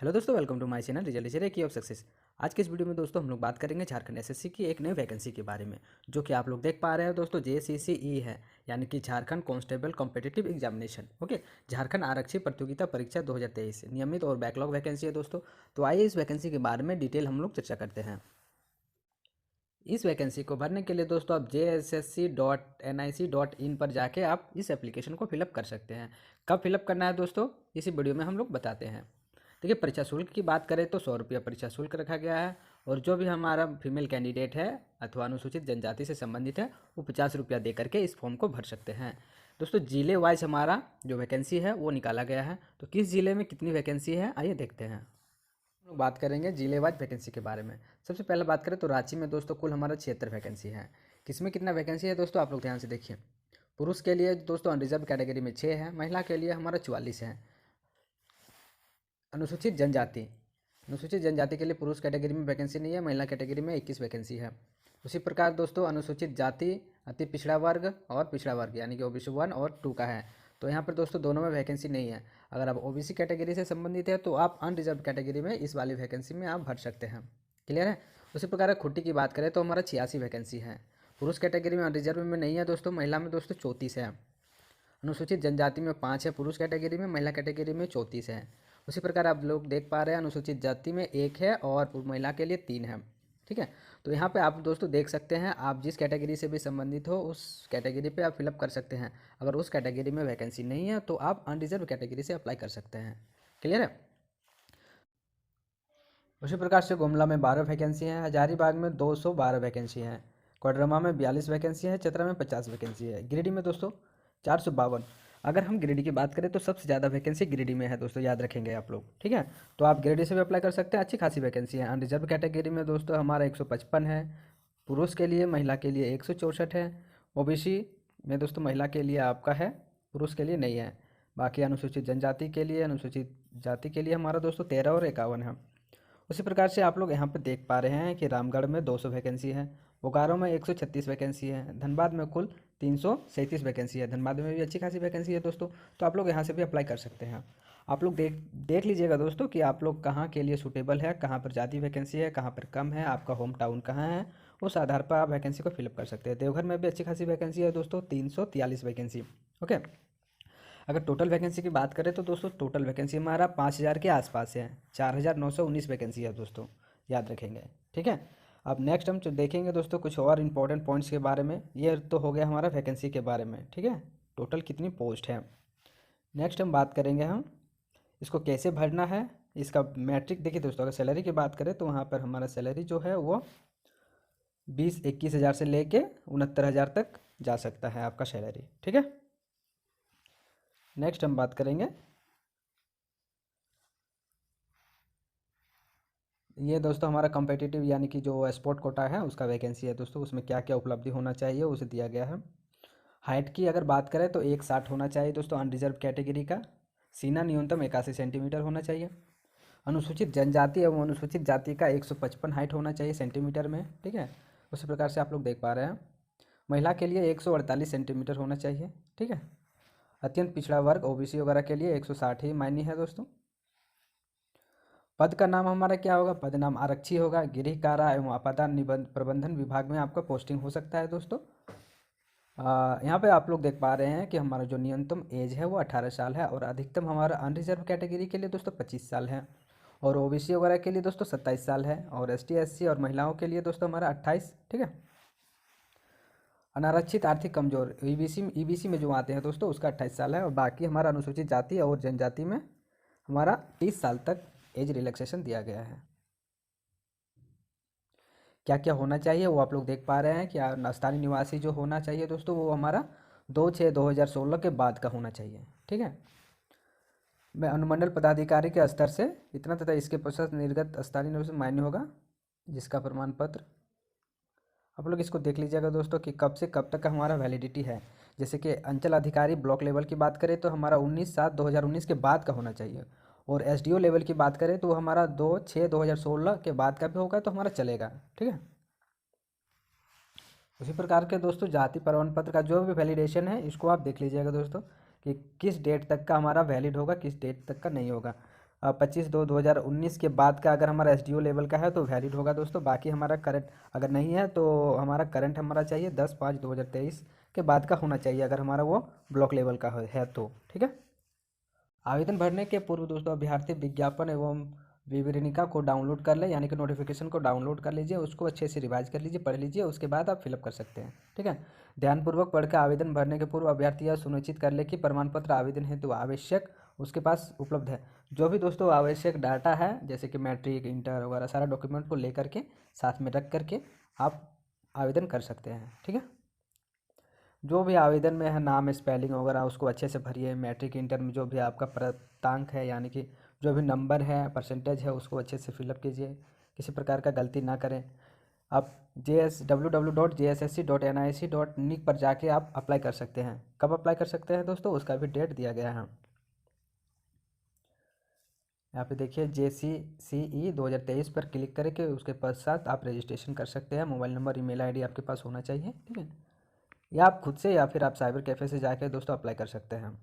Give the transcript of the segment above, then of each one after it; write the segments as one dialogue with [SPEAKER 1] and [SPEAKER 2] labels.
[SPEAKER 1] Hello दोस्तों, welcome to my channel result key of success. आज के इस वीडियो में दोस्तों हम लोग बात करेंगे झारखंड एसएससी की एक नई वैकेंसी के बारे में, जो कि आप लोग देख पा रहे हैं दोस्तों जेसीसीई है, यानी कि Jharkhand constable competitive examination. Okay, Jharkhand आरक्षी प्रतियोगिता परीक्षा 2023 नियमित और बैकलॉग वैकेंसी है दोस्तों। तो आइए इस वैकेंसी के बारे में डिटेल हम लोग चर्चा करते हैं। इस वैकेंसी को भरने के लिए दोस्तों आप JSSC.nic.in पर जाके आप इस एप्लीकेशन को फिलअप कर सकते हैं। कब फिलअप करना है दोस्तों, इसी वीडियो में हम लोग बताते हैं। देखिए, परीक्षा शुल्क की बात करें तो 100 रुपया परीक्षा शुल्क रखा गया है, और जो भी हमारा फीमेल कैंडिडेट है अथवा अनुसूचित जनजाति से संबंधित है वो 50 रुपया दे करके इस फॉर्म को भर सकते हैं। दोस्तों जिले वाइज हमारा जो वैकेंसी है वो निकाला गया है। तो किस जिले में कितनी वैकेंसी है आइए देखते हैं। हम लोग बात करेंगे जिले वाइज वैकेंसी के बारे में। सबसे पहले बात करें तो रांची में दोस्तों कुल हमारा 76 वैकेंसी है। किसमें कितना वैकेंसी है दोस्तों, आप लोग ध्यान से देखिए। पुरुष के लिए दोस्तों अनरिजर्व कैटेगरी में 6 है, महिला के लिए हमारा 44 है। अनुसूचित जनजाति, अनुसूचित जनजाति के लिए पुरुष कैटेगरी में वैकेंसी नहीं है, महिला कैटेगरी में 21 वैकेंसी है। उसी प्रकार दोस्तों अनुसूचित जाति, अति पिछड़ा वर्ग और पिछड़ा वर्ग यानी कि ओबीसी 1 और 2 का है। तो यहाँ पर दोस्तों दोनों में वैकेंसी नहीं है। अगर आप ओबीसी कैटेगरी से संबंधित है तो आप अनरिजर्व कैटेगरी में इस वाली वैकेंसी में आप भर सकते हैं। क्लियर है। उसी प्रकार खुट्टी की बात करें तो हमारा 86 वैकेंसी है। पुरुष कैटेगरी में अनरिजर्व में नहीं है दोस्तों, महिला में दोस्तों 34 है। अनुसूचित जनजाति में 5 है पुरुष कैटेगरी में, महिला कैटेगरी में 34 है। उसी प्रकार आप लोग देख पा रहे हैं अनुसूचित जाति में 1 है और महिला के लिए 3 है। ठीक है। तो यहाँ पे आप दोस्तों देख सकते हैं, आप जिस कैटेगरी से भी संबंधित हो उस कैटेगरी पे आप फिलअप कर सकते हैं। अगर उस कैटेगरी में वैकेंसी नहीं है तो आप अनरिजर्व कैटेगरी से अप्लाई कर सकते हैं। क्लियर है। उसी प्रकार से गुमला में 12 वैकेंसी हैं, हजारीबाग में 212 वैकेंसी हैं, कोडरमा में 42 वैकेंसी है, चतरा में 50 वैकेंसी है, गिरिडीह में दोस्तों 452। अगर हम गिरिडीह की बात करें तो सबसे ज़्यादा वैकेंसी गिरिडीह में है दोस्तों, याद रखेंगे आप लोग। ठीक है। तो आप गिरिडीह से भी अप्लाई कर सकते हैं, अच्छी खासी वैकेंसी है। अनरिजर्व कैटेगरी में दोस्तों हमारा 155 है पुरुष के लिए, महिला के लिए 164 है। ओबीसी में दोस्तों महिला के लिए आपका है, पुरुष के लिए नहीं है। बाकी अनुसूचित जनजाति के लिए, अनुसूचित जाति के लिए हमारा दोस्तों 13 और 51 है। उसी प्रकार से आप लोग यहाँ पे देख पा रहे हैं कि रामगढ़ में 200 वैकेंसी है, बोकारो में 136 वैकेंसी है, धनबाद में कुल 337 वैकेंसी है। धनबाद में भी अच्छी खासी वैकेंसी है दोस्तों। तो आप लोग यहाँ से भी अप्लाई कर सकते हैं। आप लोग देख देख लीजिएगा दोस्तों कि आप लोग कहाँ के लिए सूटेबल है, कहाँ पर ज़्यादा वैकेंसी है, कहाँ पर कम है, आपका होम टाउन कहाँ है, उस आधार पर आप वैकेंसी को फिलअप कर सकते हैं। देवघर में भी अच्छी खासी वैकेंसी है दोस्तों, 343 वैकेंसी। ओके। अगर टोटल वैकेंसी की बात करें तो दोस्तों टोटल वैकेंसी हमारा 5,000 के आसपास है, 4,919 वैकेंसी है दोस्तों, याद रखेंगे। ठीक है। अब नेक्स्ट हम देखेंगे दोस्तों कुछ और इंपॉर्टेंट पॉइंट्स के बारे में। ये तो हो गया हमारा वैकेंसी के बारे में। ठीक है, टोटल कितनी पोस्ट है। नेक्स्ट हम बात करेंगे हम इसको कैसे भरना है, इसका मैट्रिक। देखिए दोस्तों, अगर सैलरी की बात करें तो वहाँ पर हमारा सैलरी जो है वो 20-21 हज़ार से लेके 69 हज़ार तक जा सकता है आपका सैलरी। ठीक है। नेक्स्ट हम बात करेंगे, ये दोस्तों हमारा कम्पिटिटिव यानी कि जो स्पोर्ट कोटा है उसका वैकेंसी है दोस्तों। उसमें क्या क्या उपलब्धि होना चाहिए उसे दिया गया है। हाइट की अगर बात करें तो 160 होना चाहिए दोस्तों अनरिजर्व कैटेगरी का। सीना न्यूनतम 81 सेंटीमीटर होना चाहिए। अनुसूचित जनजाति एवं अनुसूचित जाति का 155 हाइट होना चाहिए सेंटीमीटर में। ठीक है। उसी प्रकार से आप लोग देख पा रहे हैं महिला के लिए 148 सेंटीमीटर होना चाहिए। ठीक है। अत्यंत पिछड़ा वर्ग ओबीसी वगैरह के लिए 160 ही मायने है दोस्तों। पद का नाम हमारा क्या होगा, पद नाम आरक्षी होगा। गृह कारा एवं आपदा निबंध प्रबंधन विभाग में आपका पोस्टिंग हो सकता है दोस्तों। यहाँ पे आप लोग देख पा रहे हैं कि हमारा जो न्यूनतम एज है वो 18 साल है, और अधिकतम हमारा अनरिजर्व कैटेगरी के लिए दोस्तों 25 साल है, और ओबीसी वगैरह के लिए दोस्तों 27 साल है, और एसटी एससी और महिलाओं के लिए दोस्तों हमारा 28। ठीक है। अनारक्षित आर्थिक कमजोर ईबीसी में जो आते हैं दोस्तों उसका 28 साल है, और बाकी हमारा अनुसूचित जाति और जनजाति में हमारा 30 साल तक एज रिलैक्सेशन दिया गया है। क्या क्या होना चाहिए वो आप लोग देख पा रहे हैं। क्या स्थानीय निवासी जो होना चाहिए दोस्तों वो हमारा 2/6/2016 के बाद का होना चाहिए। ठीक है। मैं अनुमंडल पदाधिकारी के स्तर से इतना तथा इसके पश्चात निर्गत स्थानीय निवासी मान्य होगा, जिसका प्रमाण पत्र आप लोग इसको देख लीजिएगा दोस्तों कि कब से कब तक का हमारा वैलिडिटी है। जैसे कि अंचल अधिकारी ब्लॉक लेवल की बात करें तो हमारा 19/7/2019 के बाद का होना चाहिए, और एसडीओ लेवल की बात करें तो वो हमारा 2/6/2016 के बाद का भी होगा तो हमारा चलेगा। ठीक है। उसी प्रकार के दोस्तों जाति प्रमाण पत्र का जो भी वैलिडेशन है इसको आप देख लीजिएगा दोस्तों कि किस डेट तक का हमारा वैलिड होगा, किस डेट तक का नहीं होगा। 25/2/2019 के बाद का अगर हमारा SDO लेवल का है तो वैलिड होगा दोस्तों। बाकी हमारा करंट अगर नहीं है तो हमारा करंट हमारा चाहिए 10/5/2023 के बाद का होना चाहिए, अगर हमारा वो ब्लॉक लेवल का है तो। ठीक है। आवेदन भरने के पूर्व दोस्तों अभ्यर्थी विज्ञापन एवं विवरणिका को डाउनलोड कर ले, यानी कि नोटिफिकेशन को डाउनलोड कर लीजिए, उसको अच्छे से रिवाइज कर लीजिए, पढ़ लीजिए, उसके बाद आप फिलअप कर सकते हैं। ठीक है। ध्यानपूर्वक पढ़कर आवेदन भरने के पूर्व अभ्यर्थी यह सुनिश्चित कर ले कि प्रमाण पत्र आवेदन हेतु आवश्यक उसके पास उपलब्ध है। जो भी दोस्तों आवश्यक डाटा है जैसे कि मैट्रिक, इंटर वगैरह सारा डॉक्यूमेंट को लेकर के साथ में रख करके आप आवेदन कर सकते हैं। ठीक है। जो भी आवेदन में है नाम, स्पेलिंग वगैरह उसको अच्छे से भरिए। मैट्रिक, इंटर में जो भी आपका प्राप्तांक है यानी कि जो भी नंबर है, परसेंटेज है, उसको अच्छे से फिलअप कीजिए, किसी प्रकार का गलती ना करें। आप www.jssc.nic.in पर जाके आप अप्लाई कर सकते हैं। कब अप्लाई कर सकते हैं दोस्तों, उसका भी डेट दिया गया है। यहाँ पे देखिए JCCE 2023 पर क्लिक करके उसके पश्चात आप रजिस्ट्रेशन कर सकते हैं। मोबाइल नंबर, ईमेल आईडी आपके पास होना चाहिए। ठीक है। या आप खुद से या फिर आप साइबर कैफ़े से जाकर दोस्तों अप्लाई कर सकते हैं।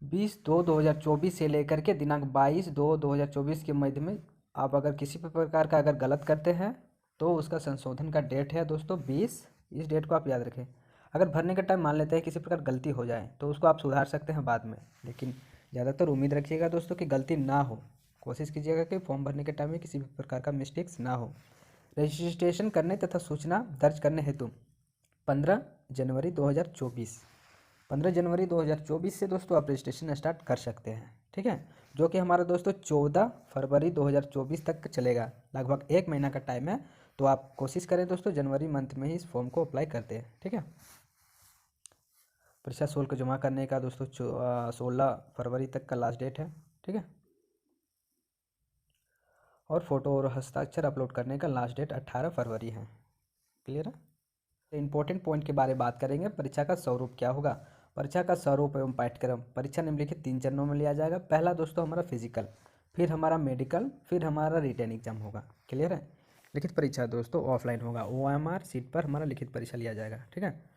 [SPEAKER 1] 20/2/2024 से लेकर के दिनांक 22/2/2024 के मध्य में आप अगर किसी भी प्रकार का अगर गलत करते हैं तो उसका संशोधन का डेट है दोस्तों 20। इस डेट को आप याद रखें। अगर भरने के टाइम मान लेते हैं किसी प्रकार गलती हो जाए तो उसको आप सुधार सकते हैं बाद में, लेकिन ज़्यादातर उम्मीद रखिएगा दोस्तों कि गलती ना हो। कोशिश कीजिएगा कि फॉर्म भरने के टाइम में किसी भी प्रकार का मिस्टेक्स ना हो। रजिस्ट्रेशन करने तथा सूचना दर्ज करने हेतु 15 जनवरी 2024 15 जनवरी 2024 से दोस्तों आप रजिस्ट्रेशन स्टार्ट कर सकते हैं। ठीक है। जो कि हमारा दोस्तों 14 फरवरी 2024 तक चलेगा, लगभग 1 महीना का टाइम है। तो आप कोशिश करें दोस्तों जनवरी मंथ में ही इस फॉर्म को अप्लाई करते हैं। ठीक है। परीक्षा शुल्क जमा करने का दोस्तों 16 फरवरी तक का लास्ट डेट है। ठीक है। और फोटो और हस्ताक्षर अपलोड करने का लास्ट डेट 18 फरवरी है। क्लियर है। तो इम्पोर्टेंट पॉइंट के बारे में बात करेंगे। परीक्षा का स्वरूप क्या होगा। परीक्षा का स्वरूप एवं पाठ्यक्रम। परीक्षा निम्नलिखित 3 चरणों में लिया जाएगा। पहला दोस्तों हमारा फिजिकल, फिर हमारा मेडिकल, फिर हमारा रिटन एग्जाम होगा। क्लियर है। लिखित परीक्षा दोस्तों ऑफलाइन होगा। OMR सीट पर हमारा लिखित परीक्षा लिया जाएगा। ठीक है।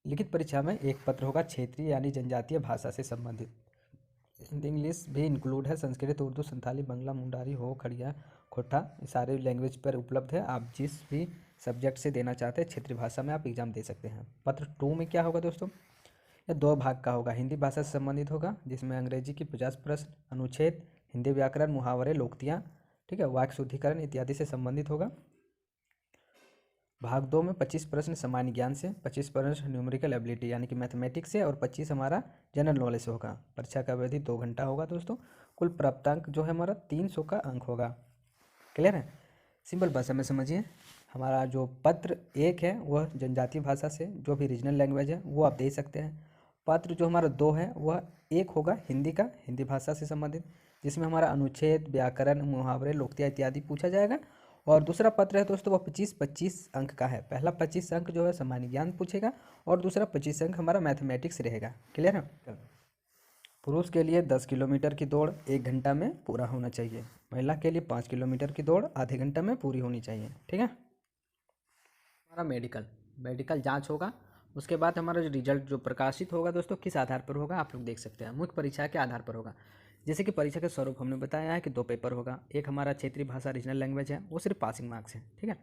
[SPEAKER 1] लिखित परीक्षा में एक पत्र होगा क्षेत्रीय यानी जनजातीय भाषा से संबंधित। हिंदी इंग्लिश भी इंक्लूड है। संस्कृत, उर्दू, संथाली, बंगला, मुंडारी, हो, खड़िया, खोटा, ये सारे लैंग्वेज पर उपलब्ध है। आप जिस भी सब्जेक्ट से देना चाहते हैं क्षेत्रीय भाषा में आप एग्जाम दे सकते हैं। पत्र 2 में क्या होगा दोस्तों, यह 2 भाग का होगा। हिंदी भाषा से संबंधित होगा जिसमें अंग्रेजी की 50 प्रश्न, अनुच्छेद, हिंदी व्याकरण, मुहावरे, लोकोक्तियाँ, ठीक है, वाक्य शुद्धिकरण इत्यादि से संबंधित होगा। भाग 2 में 25 प्रश्न सामान्य ज्ञान से, 25 प्रश्न न्यूमेरिकल एबिलिटी यानी कि मैथमेटिक्स से, और 25 हमारा जनरल नॉलेज से होगा। परीक्षा का अवधि 2 घंटा होगा दोस्तों। कुल प्राप्तांक जो है हमारा 300 का अंक होगा। क्लियर है। सिंपल भाषा में समझिए। हमारा जो पत्र 1 है वह जनजातीय भाषा से जो भी रीजनल लैंग्वेज है वो आप दे सकते हैं। पत्र जो हमारा 2 है वह 1 होगा हिंदी का, हिंदी भाषा से संबंधित, जिसमें हमारा अनुच्छेद, व्याकरण, मुहावरे, लोकोक्तियाँ इत्यादि पूछा जाएगा। और दूसरा पत्र है दोस्तों वो 25-25 अंक का है। पहला 25 अंक जो है सामान्य ज्ञान पूछेगा और दूसरा 25 अंक हमारा मैथमेटिक्स रहेगा। क्लियर है। पुरुष के लिए 10 किलोमीटर की दौड़ 1 घंटा में पूरा होना चाहिए। महिला के लिए 5 किलोमीटर की दौड़ आधे घंटे में पूरी होनी चाहिए। ठीक है। हमारा मेडिकल जांच होगा। उसके बाद हमारा जो रिजल्ट जो प्रकाशित होगा दोस्तों किस आधार पर होगा आप लोग देख सकते हैं। मुख्य परीक्षा के आधार पर होगा। जैसे कि परीक्षा का स्वरूप हमने बताया है कि 2 पेपर होगा। एक हमारा क्षेत्रीय भाषा रीजनल लैंग्वेज है, वो सिर्फ पासिंग मार्क्स है। ठीक है।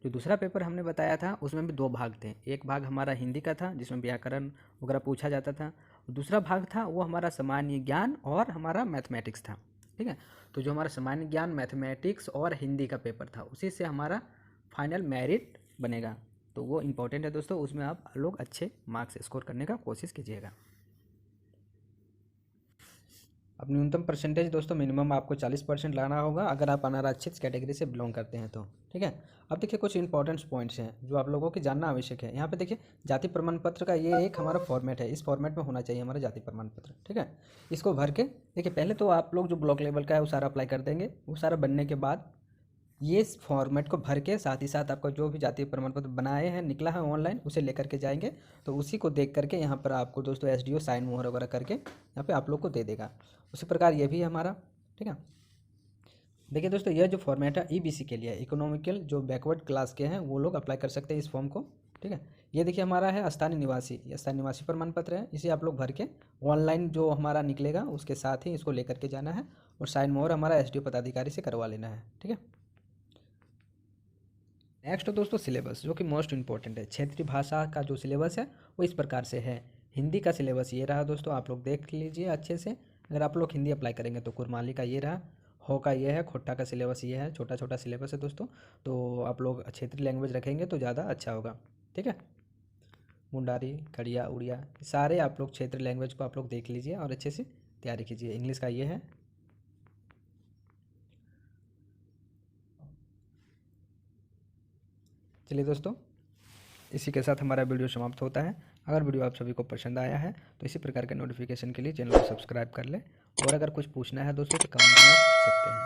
[SPEAKER 1] जो दूसरा पेपर हमने बताया था उसमें भी 2 भाग थे। एक भाग हमारा हिंदी का था जिसमें व्याकरण वगैरह पूछा जाता था। दूसरा भाग था वो हमारा सामान्य ज्ञान और हमारा मैथमेटिक्स था। ठीक है। तो जो हमारा सामान्य ज्ञान, मैथमेटिक्स और हिंदी का पेपर था उसी से हमारा फाइनल मेरिट बनेगा। तो वो इम्पोर्टेंट है दोस्तों, उसमें आप लोग अच्छे मार्क्स स्कोर करने का कोशिश कीजिएगा। अब न्यूनतम परसेंटेज दोस्तों मिनिमम आपको 40% लाना होगा अगर आप अनारक्षित कैटेगरी से बिलोंग करते हैं तो। ठीक है। अब देखिए कुछ इंपॉर्टेंट पॉइंट्स हैं जो आप लोगों की जानना आवश्यक है। यहाँ पे देखिए जाति प्रमाण पत्र का ये एक हमारा फॉर्मेट है। इस फॉर्मेट में होना चाहिए हमारा जाति प्रमाण पत्र। ठीक है। इसको भर के देखिए पहले तो आप लोग जो ब्लॉक लेवल का है वो सारा अप्लाई कर देंगे। वो सारा बनने के बाद ये फॉर्मेट को भर के साथ ही साथ आपका जो भी जातीय प्रमाण पत्र बनाए हैं निकला है ऑनलाइन उसे लेकर के जाएंगे। तो उसी को देख करके यहाँ पर आपको दोस्तों SDO साइन मोहर वगैरह करके यहाँ पे आप लोग को दे देगा। उसी प्रकार ये भी है हमारा। ठीक है। देखिए दोस्तों, यह जो फॉर्मेट है ईबीसी के लिए है, इकोनॉमिकल जो बैकवर्ड क्लास के हैं वो लोग अप्लाई कर सकते हैं इस फॉर्म को। ठीक है, ये देखिए हमारा है स्थानीय निवासी, ये स्थानीय निवासी प्रमाण पत्र है, इसे आप लोग भर के ऑनलाइन जो हमारा निकलेगा उसके साथ ही इसको लेकर के जाना है और साइन मोहर हमारा एसडीओ पदाधिकारी से करवा लेना है। ठीक है, नेक्स्ट दोस्तों सिलेबस, जो कि मोस्ट इंपॉर्टेंट है। क्षेत्रीय भाषा का जो सिलेबस है वो इस प्रकार से है। हिंदी का सिलेबस ये रहा दोस्तों, आप लोग देख लीजिए अच्छे से। अगर आप लोग हिंदी अप्लाई करेंगे तो कुरमाली का ये रहा, हो का ये है, खोट्टा का सिलेबस ये है, छोटा छोटा सिलेबस है दोस्तों। तो आप लोग क्षेत्रीय लैंग्वेज रखेंगे तो ज़्यादा अच्छा होगा। ठीक है, मुंडारी, खड़िया, उड़िया, सारे आप लोग क्षेत्रीय लैंग्वेज को आप लोग देख लीजिए और अच्छे से तैयारी कीजिए। इंग्लिश का ये है। चलिए दोस्तों, इसी के साथ हमारा वीडियो समाप्त होता है। अगर वीडियो आप सभी को पसंद आया है तो इसी प्रकार के नोटिफिकेशन के लिए चैनल को सब्सक्राइब कर लें और अगर कुछ पूछना है दोस्तों तो कमेंट में पूछ सकते हैं।